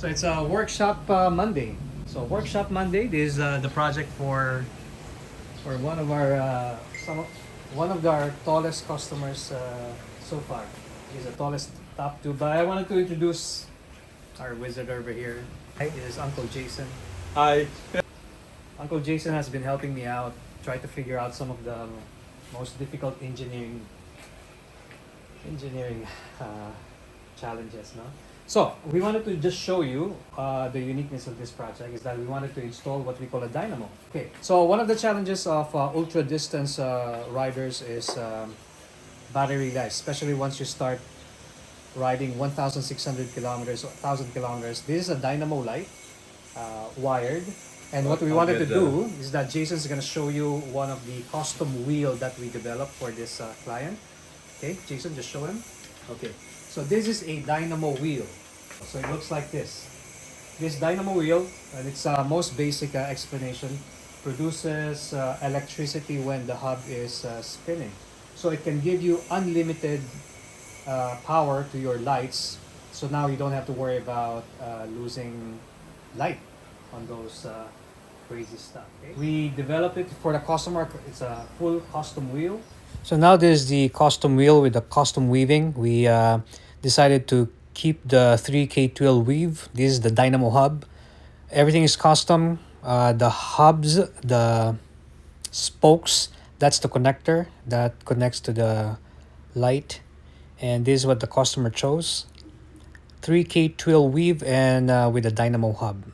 So it's a workshop Monday. So workshop Monday. This is the project for one of our one of our tallest customers so far. He's the tallest top two. But I wanted to introduce our wizard over here. It is Uncle Jason. Hi. Uncle Jason has been helping me out, try to figure out some of the most difficult engineering challenges. No. So we wanted to just show you the uniqueness of this project is that we wanted to install what we call a dynamo. Okay, so one of the challenges of ultra distance riders is battery life, especially once you start riding 1,600 kilometers, 1,000 kilometers. This is a dynamo light, wired. And what we wanted to do is that Jason's going to show you one of the custom wheel that we developed for this client. Okay, Jason, just show him. Okay, so this is a dynamo wheel. So it looks like this. This dynamo wheel, and its most basic explanation, produces electricity when the hub is spinning. So it can give you unlimited power to your lights. So now you don't have to worry about losing light on those crazy stuff. Okay? We developed it for the customer. It's a full custom wheel. So now this is the custom wheel with the custom weaving. We decided to keep the 3K12 weave. This is the dynamo hub. Everything is custom. The hubs, the spokes, that's the connector that connects to the light. And this is what the customer chose. 3K12 weave and with a dynamo hub.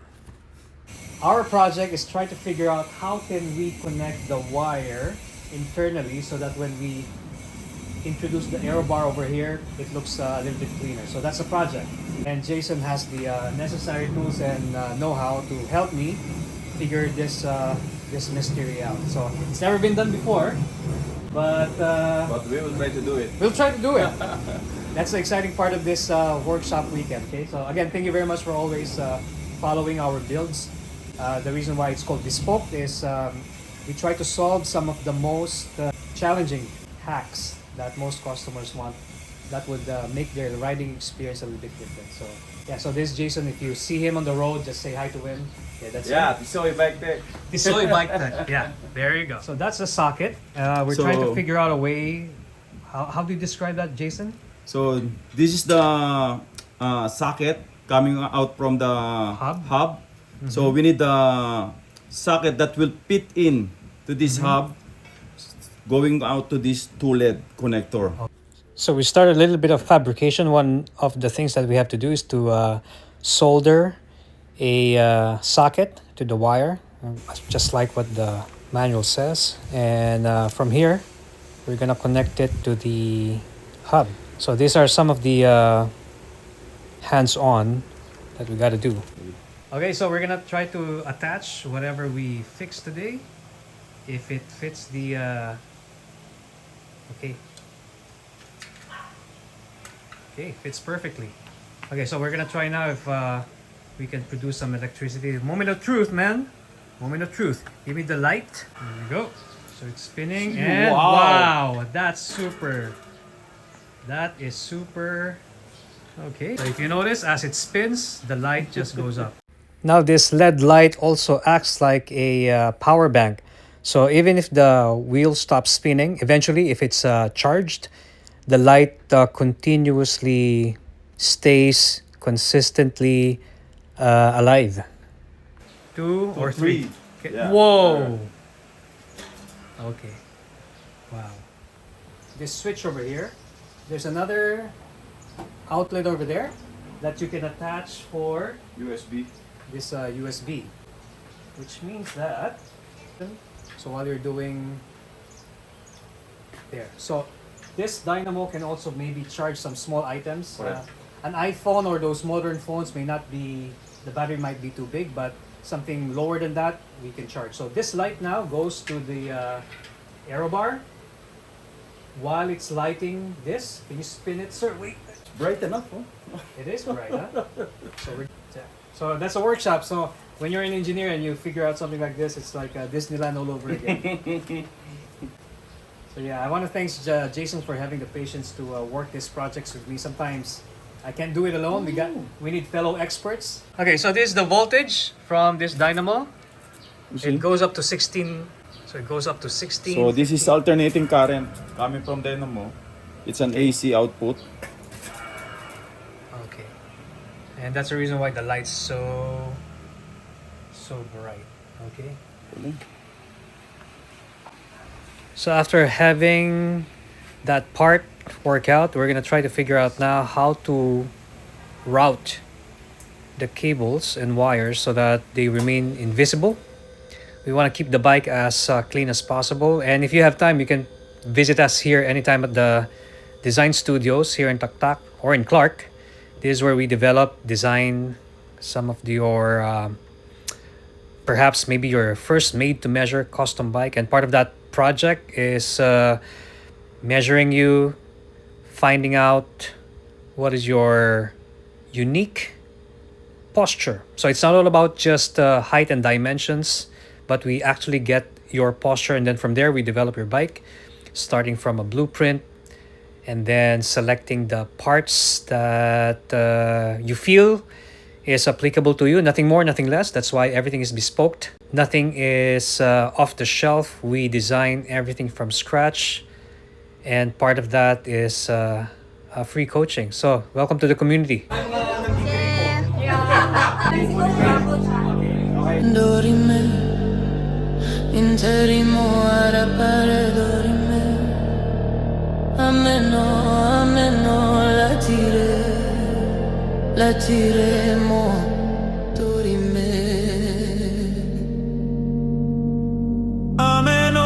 Our project is trying to figure out how can we connect the wire internally so that when we introduce the aero bar over here, it looks a little bit cleaner. So that's the project. And Jason has the necessary tools and know-how to help me figure this mystery out. So it's never been done before, but we will try to do it. we'll try to do it. That's the exciting part of this workshop weekend. Okay, so again, thank you very much for always following our builds. The reason why it's called bespoke is we try to solve some of the most challenging hacks that most customers want that would make their riding experience a little bit different. So yeah, so this is Jason. If you see him on the road, just say hi to him. Yeah, that's Yeah, it. Tisoy Bike Tech. Tisoy Bike Tech. Yeah, there you go. So that's the socket. We're trying to figure out a way. How do you describe that, Jason? So this is the socket coming out from the hub. So we need the socket that will fit in to this hub, going out to this two-LED connector. So we started a little bit of fabrication. One of the things that we have to do is to solder a socket to the wire, just like what the manual says. And from here, we're gonna connect it to the hub. So these are some of the hands-on that we gotta do. Okay, so we're gonna try to attach whatever we fix today, if it fits the okay, fits perfectly. Okay, so we're gonna try now if we can produce some electricity. Moment of truth, man. Moment of truth. Give me the light. There we go. So it's spinning and wow, that's super. That is super. Okay, so if you notice, as it spins, the light just goes up. Now this LED light also acts like a power bank. So even if the wheel stops spinning, eventually if it's charged, the light continuously stays consistently alive. 2 or 3. Okay. Yeah. Whoa! Okay. Wow. This switch over here, there's another outlet over there that you can attach for USB. this USB, which means that so while you're doing there, so this dynamo can also maybe charge some small items. An iPhone or those modern phones may not be, the battery might be too big, but something lower than that we can charge. So this light now goes to the aero bar while it's lighting this. Can you spin it, sir? Wait. Bright enough, huh? It is bright, huh? So that's a workshop. So when you're an engineer and you figure out something like this, it's like Disneyland all over again. So yeah, I want to thank Jason for having the patience to work these projects with me. Sometimes I can't do it alone. We need fellow experts. Okay, so this is the voltage from this dynamo. It goes up to 16. So it goes up to 16. So this is alternating current coming from dynamo. It's an AC output. Okay. And that's the reason why the light's so bright. Okay. So after having that part work out, we're gonna try to figure out now how to route the cables and wires so that they remain invisible. We want to keep the bike as clean as possible. And if you have time, you can visit us here anytime at the design studios here in Taktak or in Clark. This is where we design some of your perhaps maybe your first made-to-measure custom bike. And part of that project is measuring you, finding out what is your unique posture. So it's not all about just height and dimensions, but we actually get your posture, and then from there we develop your bike, starting from a blueprint and then selecting the parts that you feel is applicable to you. Nothing more, nothing less. That's why everything is bespoke. Nothing is off the shelf. We design everything from scratch, and part of that is free coaching. So welcome to the community. Interimo ara paredorime, ameno ameno latiremo dorime, ameno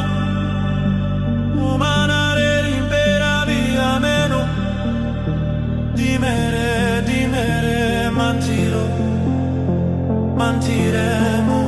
umanare imperavi, ameno dimere mantiremo.